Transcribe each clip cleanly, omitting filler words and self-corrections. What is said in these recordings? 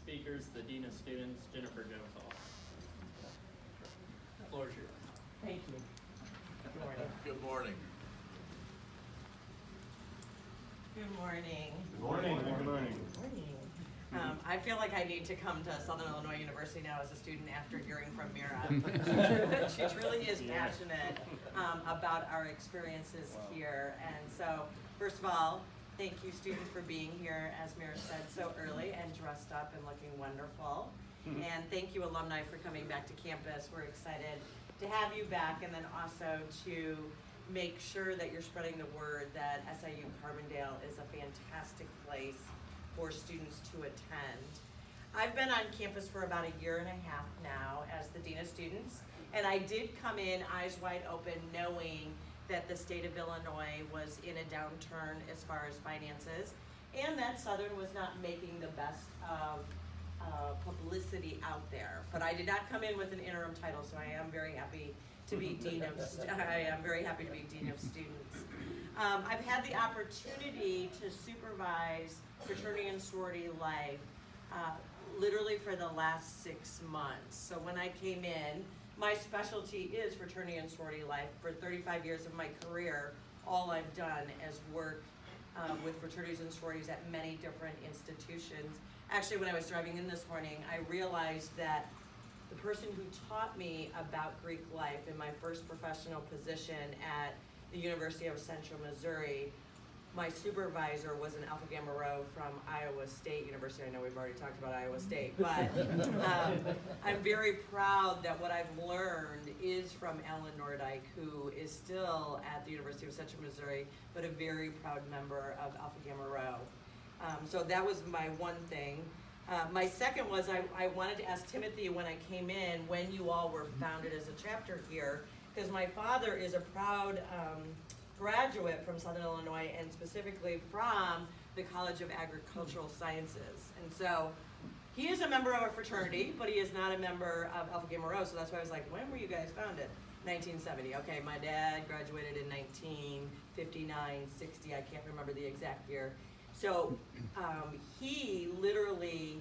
speakers, the Dean of Students, Jennifer Jones-Hall. The floor is yours. Thank you. Good morning. Good morning. Good morning. Good morning. Good morning. Good morning. I feel like I need to come to Southern Illinois University now as a student after hearing from Mira. She truly is passionate about our experiences here. And so, first of all, thank you students for being here, as Mira said, so early and dressed up and looking wonderful. And thank you alumni for coming back to campus. We're excited to have you back, and then also to make sure that you're spreading the word that SIU Carbondale is a fantastic place for students to attend. I've been on campus for about a year and a half now as the Dean of Students, and I did come in eyes wide open knowing that the state of Illinois was in a downturn as far as finances, and that Southern was not making the best of publicity out there. But I did not come in with an interim title, so I am very happy to be Dean of Students. I've had the opportunity to supervise fraternity and sorority life literally for the last 6 months. So when I came in, my specialty is fraternity and sorority life. For 35 years of my career, all I've done is work with fraternities and sororities at many different institutions. Actually, when I was driving in this morning, I realized that the person who taught me about Greek life in my first professional position at the University of Central Missouri, my supervisor was an Alpha Gamma Rho from Iowa State University. I know we've already talked about Iowa State, but I'm very proud that what I've learned is from Ellen Nordyke, who is still at the University of Central Missouri, but a very proud member of Alpha Gamma Rho. So that was my one thing. My second was I wanted to ask Timothy when I came in when you all were founded as a chapter here, because my father is a proud graduate from Southern Illinois, and specifically from the College of Agricultural Sciences. And so he is a member of a fraternity, but he is not a member of Alpha Gamma Rho, so that's why I was like, when were you guys founded? 1970. Okay, my dad graduated in 1959, 60, I can't remember the exact year. So he literally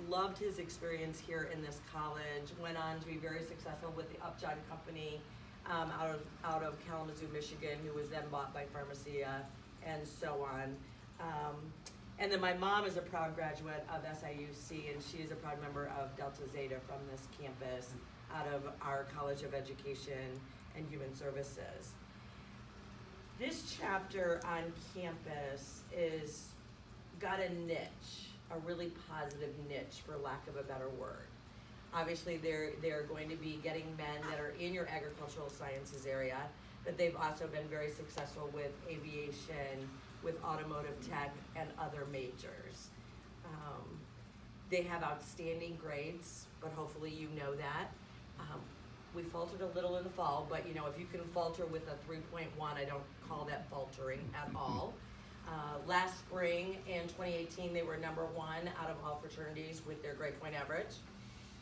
loved his experience here in this college, went on to be very successful with the Upjohn Company out of Kalamazoo, Michigan, who was then bought by Pharmacia, and so on. And then my mom is a proud graduate of SIUC, and she is a proud member of Delta Zeta from this campus out of our College of Education and Human Services. This chapter on campus is got a niche, a really positive niche, for lack of a better word. Obviously, they're going to be getting men that are in your agricultural sciences area, but they've also been very successful with aviation, with automotive tech, and other majors. They have outstanding grades, but hopefully you know that. We faltered a little in the fall, but you know, if you can falter with a 3.1, I don't call that faltering at all. Last spring in 2018, they were #1 out of all fraternities with their grade point average.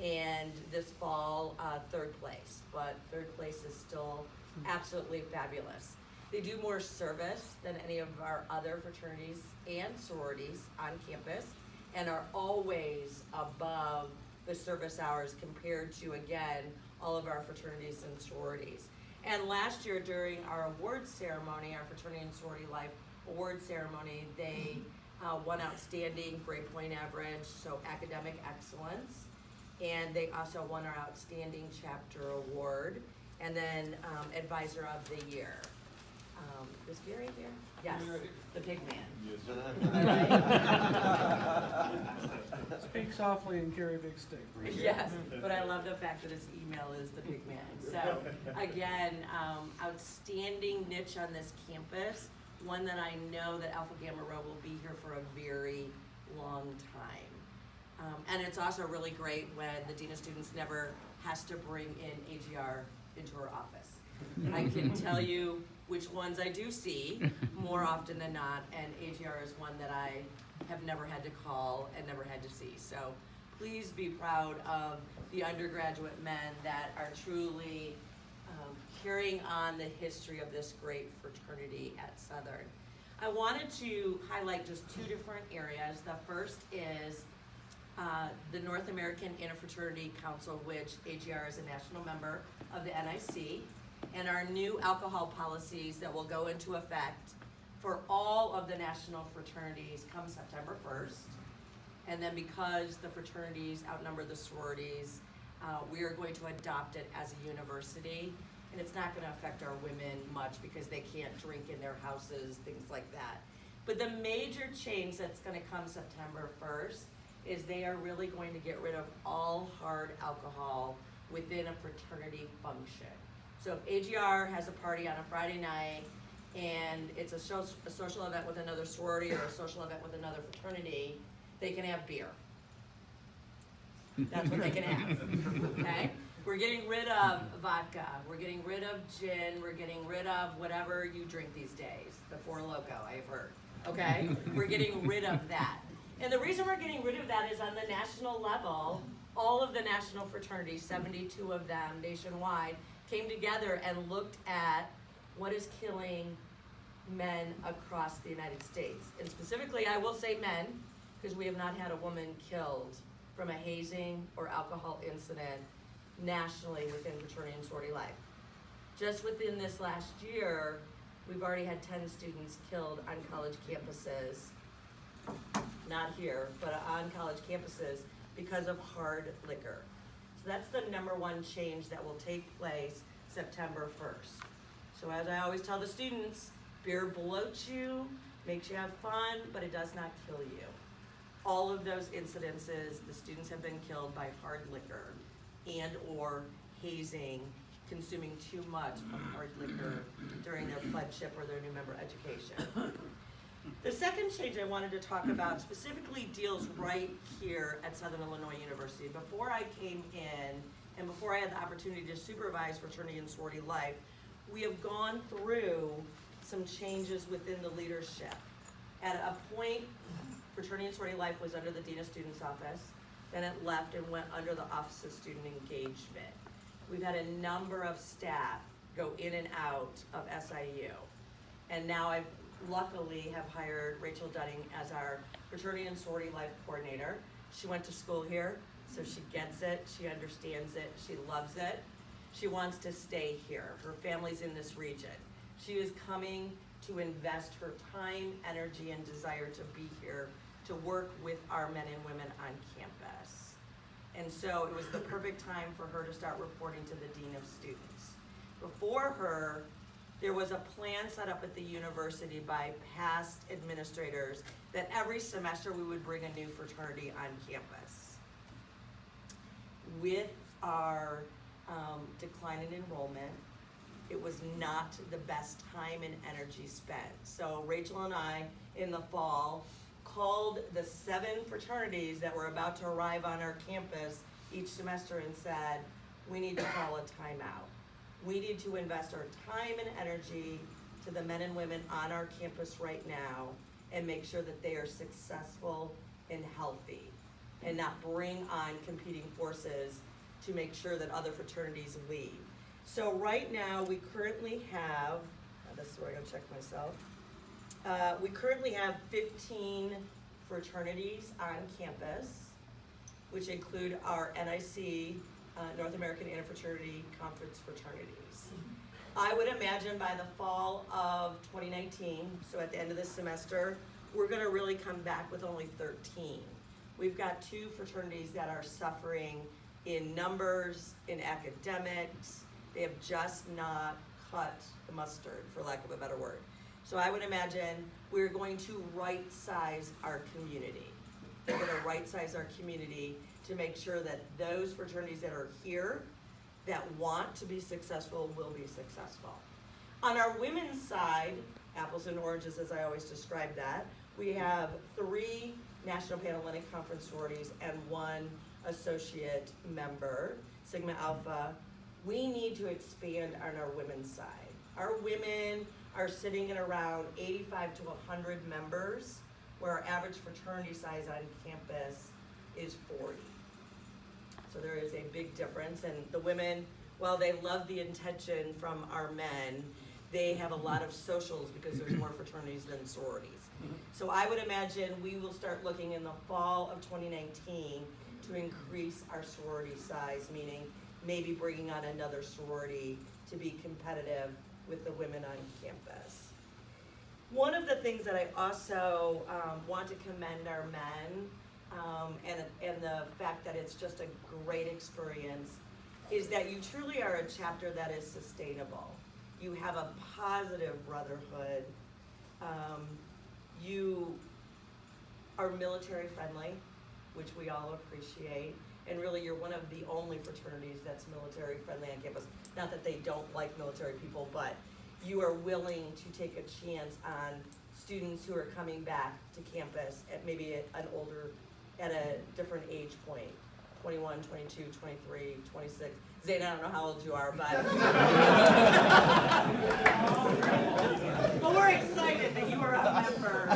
And this fall, 3rd place, but 3rd place is still absolutely fabulous. They do more service than any of our other fraternities and sororities on campus, and are always above the service hours compared to, again, all of our fraternities and sororities. And last year during our awards ceremony, our Fraternity and Sorority Life award ceremony, they won outstanding grade point average, so academic excellence, and they also won our outstanding chapter award, and then advisor of the year. Is Gary there? Yes, the pig man. Yes. Speak softly and carry a big stick. Yes, but I love the fact that his email is the pig man. So again, outstanding niche on this campus, one that I know that Alpha Gamma Rho will be here for a very long time. And it's also really great when the Dean of Students never has to bring in AGR into her office. I can tell you which ones I do see more often than not, and AGR is one that I have never had to call and never had to see. So please be proud of the undergraduate men that are truly carrying on the history of this great fraternity at Southern. I wanted to highlight just 2 different areas. The first is the North American Interfraternity Council, which AGR is a national member of the NIC, and our new alcohol policies that will go into effect for all of the national fraternities come September 1st. And then because the fraternities outnumber the sororities, we are going to adopt it as a university. And it's not gonna affect our women much because they can't drink in their houses, things like that. But the major change that's gonna come September 1st is they are really going to get rid of all hard alcohol within a fraternity function. So if AGR has a party on a Friday night and it's a social event with another sorority or a social event with another fraternity, they can have beer. That's what they can have, okay? We're getting rid of vodka, we're getting rid of gin, we're getting rid of whatever you drink these days, the Four Loko, I've heard, okay? We're getting rid of that. And the reason we're getting rid of that is on the national level, all of the national fraternities, 72 of them nationwide, came together and looked at what is killing men across the United States. And specifically, I will say men, because we have not had a woman killed from a hazing or alcohol incident nationally within fraternity and sorority life. Just within this last year, we've already had 10 students killed on college campuses, not here, but on college campuses because of hard liquor. So that's the number one change that will take place September 1st. So as I always tell the students, beer bloats you, makes you have fun, but it does not kill you. All of those incidences, the students have been killed by hard liquor and or hazing, consuming too much of hard liquor during their pledgeship or their new member education. The second change I wanted to talk about specifically deals right here at Southern Illinois University. Before I came in and before I had the opportunity to supervise fraternity and sorority life, we have gone through some changes within the leadership. At a point, fraternity and sorority life was under the Dean of Students office, then it left and went under the Office of Student Engagement. We've had a number of staff go in and out of SIU. And now I luckily have hired Rachel Dunning as our fraternity and sorority life coordinator. She went to school here, so she gets it, she understands it, she loves it. She wants to stay here. Her family's in this region. She is coming to invest her time, energy, and desire to be here to work with our men and women on campus. And so it was the perfect time for her to start reporting to the Dean of Students. Before her, there was a plan set up at the university by past administrators that every semester we would bring a new fraternity on campus. With our decline in enrollment, it was not the best time and energy spent. So Rachel and I, in the fall, called the 7 fraternities that were about to arrive on our campus each semester and said, we need to call a timeout. We need to invest our time and energy to the men and women on our campus right now and make sure that they are successful and healthy and not bring on competing forces to make sure that other fraternities leave. So right now we currently have, this is where I gotta check myself. We currently have 15 fraternities on campus, which include our NIC, North American Interfraternity Conference fraternities. I would imagine by the fall of 2019, so at the end of this semester, we're gonna really come back with only 13. We've got 2 fraternities that are suffering in numbers, in academics. They have just not cut the mustard, for lack of a better word. So I would imagine we're going to right-size our community. We're gonna right-size our community to make sure that those fraternities that are here that want to be successful will be successful. On our women's side, apples and oranges as I always describe that, we have 3 National Panhellenic Conference sororities and 1 associate member, Sigma Alpha. We need to expand on our women's side. Our women are sitting at around 85 to 100 members, where our average fraternity size on campus is 40. So there is a big difference, and the women, while they love the intention from our men, they have a lot of socials because there's more fraternities than sororities. So I would imagine we will start looking in the fall of 2019 to increase our sorority size, meaning maybe bringing on another sorority to be competitive with the women on campus. One of the things that I also want to commend our men and the fact that it's just a great experience is that you truly are a chapter that is sustainable. You have a positive brotherhood. You are military friendly, which we all appreciate. And really, you're one of the only fraternities that's military friendly on campus. Not that they don't like military people, but you are willing to take a chance on students who are coming back to campus at maybe at a different age point. 21, 22, 23, 26. Zane, I don't know how old you are, but but we're excited that you are a member.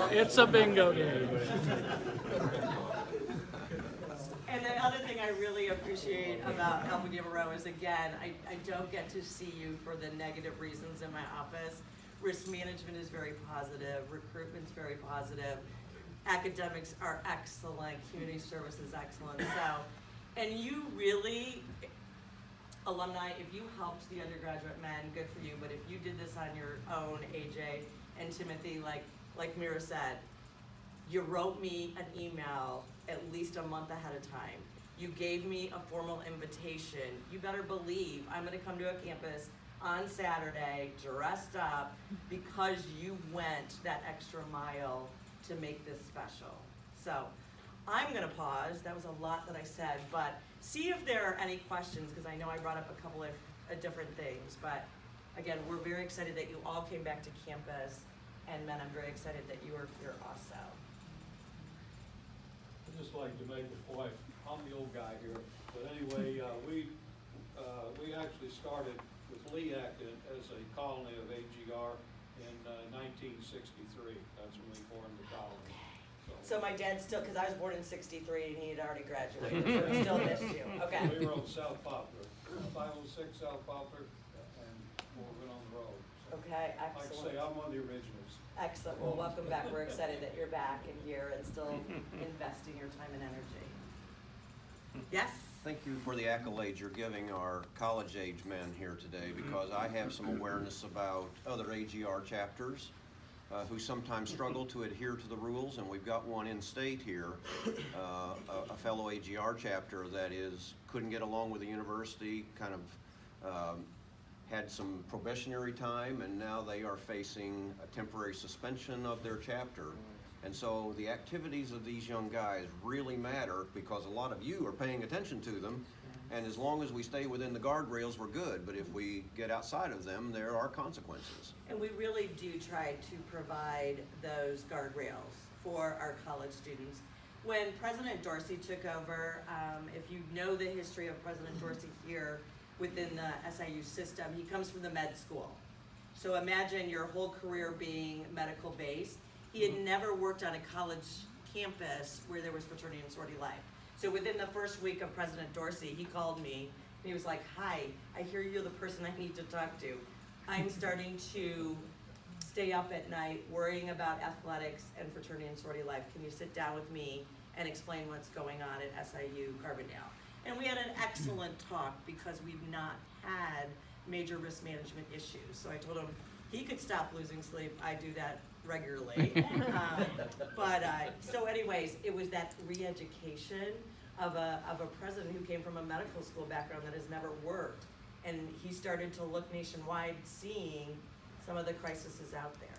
It's a bingo game. And the other thing I really appreciate about Alpha Gamma Rho is, again, I don't get to see you for the negative reasons in my office. Risk management is very positive, recruitment's very positive, academics are excellent, community service is excellent. So, and you really, alumni, if you helped the undergraduate men, good for you, but if you did this on your own, AJ and Timothy, like Mira said, you wrote me an email at least a month ahead of time. You gave me a formal invitation. You better believe I'm gonna come to a campus on Saturday, dressed up, because you went that extra mile to make this special. So I'm gonna pause. That was a lot that I said, but see if there are any questions, because I know I brought up a couple of different things. But again, we're very excited that you all came back to campus, and then I'm very excited that you are here also. I'd just like to make a point. I'm the old guy here, but anyway, we actually started with LEAC as a colony of AGR in 1963. That's when we formed the colony. So my dad still, because I was born in '63 and he had already graduated, so he still missed you. Okay. We were on South Poplar, 506 South Poplar, and we went on the road. So, Okay, like I excellent. say, I'm one of the originals. Excellent. Well, welcome back. We're excited that you're back and here and still investing your time and energy. Yes? Thank you for the accolades you're giving our college-age men here today, because I have some awareness about other AGR chapters who sometimes struggle to adhere to the rules, and we've got one in state here, a fellow AGR chapter that couldn't get along with the university, kind of had some probationary time, and now they are facing a temporary suspension of their chapter. And so the activities of these young guys really matter, because a lot of you are paying attention to them, and as long as we stay within the guardrails, we're good. But if we get outside of them, there are consequences. And we really do try to provide those guardrails for our college students. When President Dorsey took over, if you know the history of President Dorsey here within the SIU system, he comes from the med school. So imagine your whole career being medical based. He had never worked on a college campus where there was fraternity and sorority life. So within the first week of President Dorsey, he called me and he was like, "Hi, I hear you're the person I need to talk to. I'm starting to stay up at night worrying about athletics and fraternity and sorority life. Can you sit down with me and explain what's going on at SIU Carbondale?" And we had an excellent talk because we've not had major risk management issues. So I told him he could stop losing sleep. I do that regularly. So anyways, it was that re-education of a president who came from a medical school background that has never worked. And he started to look nationwide, seeing some of the crises out there.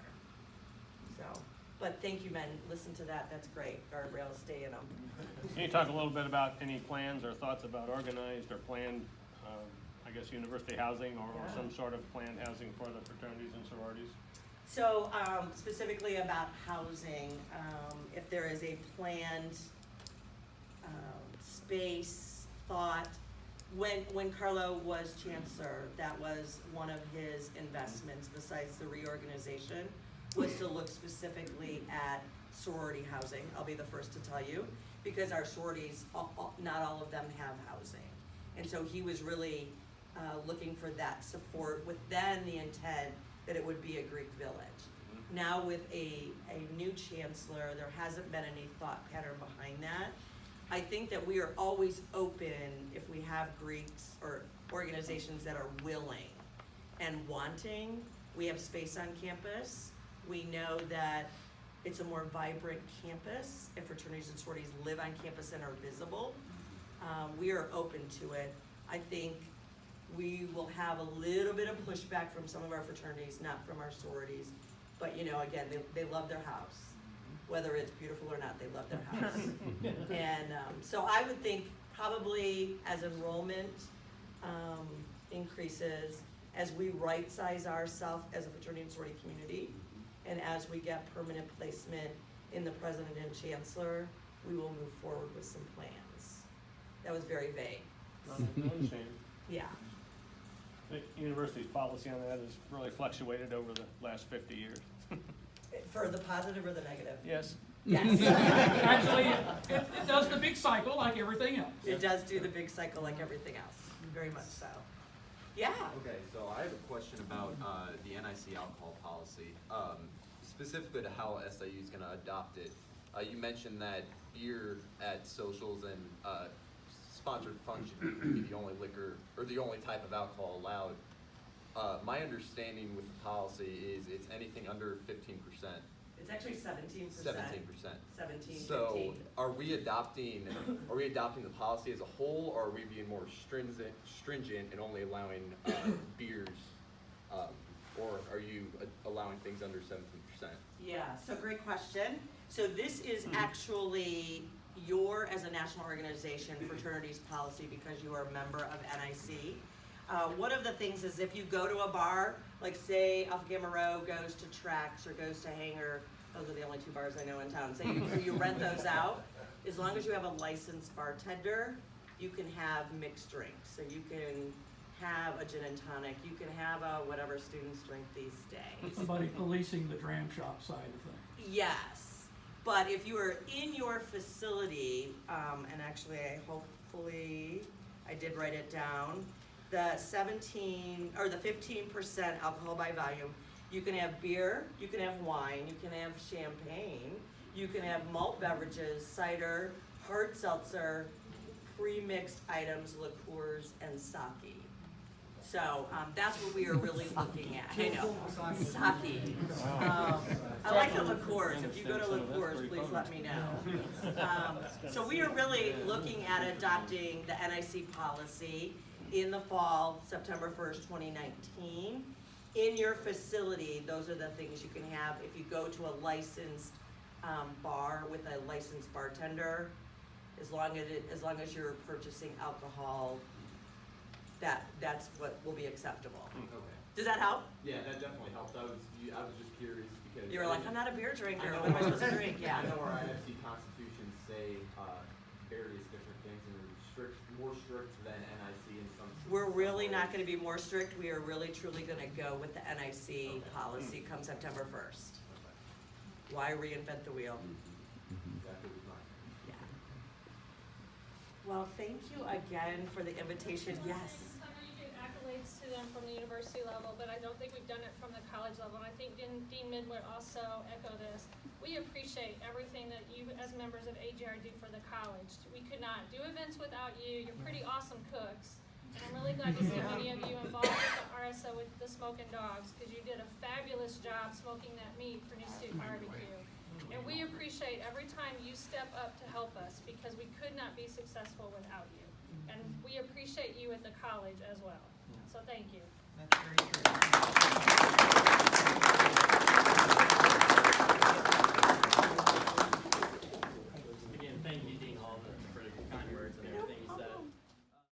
So, but thank you, men. Listen to that. That's great. Guardrails, stay in them. Can you talk a little bit about any plans or thoughts about organized or planned, I guess, university housing or some sort of planned housing for the fraternities and sororities? So specifically about housing, if there is a planned space thought, when Carlo was chancellor, that was one of his investments besides the reorganization, was to look specifically at sorority housing. I'll be the first to tell you, because our sororities, not all of them have housing. And so he was really looking for that support with then the intent that it would be a Greek village. Now with a new chancellor, there hasn't been any thought pattern behind that. I think that we are always open if we have Greeks or organizations that are willing and wanting. We have space on campus. We know that it's a more vibrant campus if fraternities and sororities live on campus and are visible. We are open to it. I think we will have a little bit of pushback from some of our fraternities, not from our sororities. But you know, again, they love their house. Whether it's beautiful or not, they love their house. And so I would think probably as enrollment increases, as we right-size ourselves as a fraternity and sorority community, and as we get permanent placement in the president and chancellor, we will move forward with some plans. That was very vague. I understand. Yeah. The university's policy on that has really fluctuated over the last 50 years. For the positive or the negative? Yes. Yes. Actually, it does the big cycle like everything else. It does do the big cycle like everything else, very much so. Yeah. Okay, so I have a question about the NIC alcohol policy, specifically to how SIU is going to adopt it. You mentioned that beer at socials and sponsored functions would be the only liquor or the only type of alcohol allowed. My understanding with the policy is it's anything under 15%. It's actually 17%. 17%. 17, So 15. are we adopting the policy as a whole, or are we being more stringent and only allowing beers, or are you allowing things under 17%? Yeah, so great question. So this is actually your, as a national organization, fraternities policy because you are a member of NIC. One of the things is if you go to a bar, like say Alpha Gamma Rho goes to Trax or goes to Hangar, those are the only 2 bars I know in town, say you rent those out, as long as you have a licensed bartender, you can have mixed drinks. So you can have a gin and tonic, you can have a whatever students drink these days. Somebody policing the dram shop side of things. Yes, but if you are in your facility, and actually hopefully I did write it down, the 17 or the 15% alcohol by volume, you can have beer, you can have wine, you can have champagne, you can have malt beverages, cider, hard seltzer, pre-mixed items, liqueurs, and sake. So that's what we are really looking at. I know, sake. I like the liqueurs. If you go to liqueurs, please let me know. So we are really looking at adopting the NIC policy in the fall, September 1st, 2019. In your facility, those are the things you can have. If you go to a licensed bar with a licensed bartender, as long as you're purchasing alcohol, that's what will be acceptable. Okay. Does that help? Yeah, that definitely helped. I was just curious because You were like, I'm not a beer drinker. What am I supposed to drink? Yeah. I know our NFC constitutions say various different things and are more strict than NIC in some. We're really not going to be more strict. We are really truly going to go with the NIC policy come September 1st. Why reinvent the wheel? That would be fine. Yeah. Well, thank you again for the invitation. Yes. I know you give accolades to them from the university level, but I don't think we've done it from the college level. And I think Dean Midler also echoed this. We appreciate everything that you as members of AGR do for the college. We could not do events without you. You're pretty awesome cooks. And I'm really glad to see many of you involved with the RSO with the Smoking Dogs, because you did a fabulous job smoking that meat for New Student Barbecue. And we appreciate every time you step up to help us, because we could not be successful without you. And we appreciate you at the college as well. So thank you. That's very true.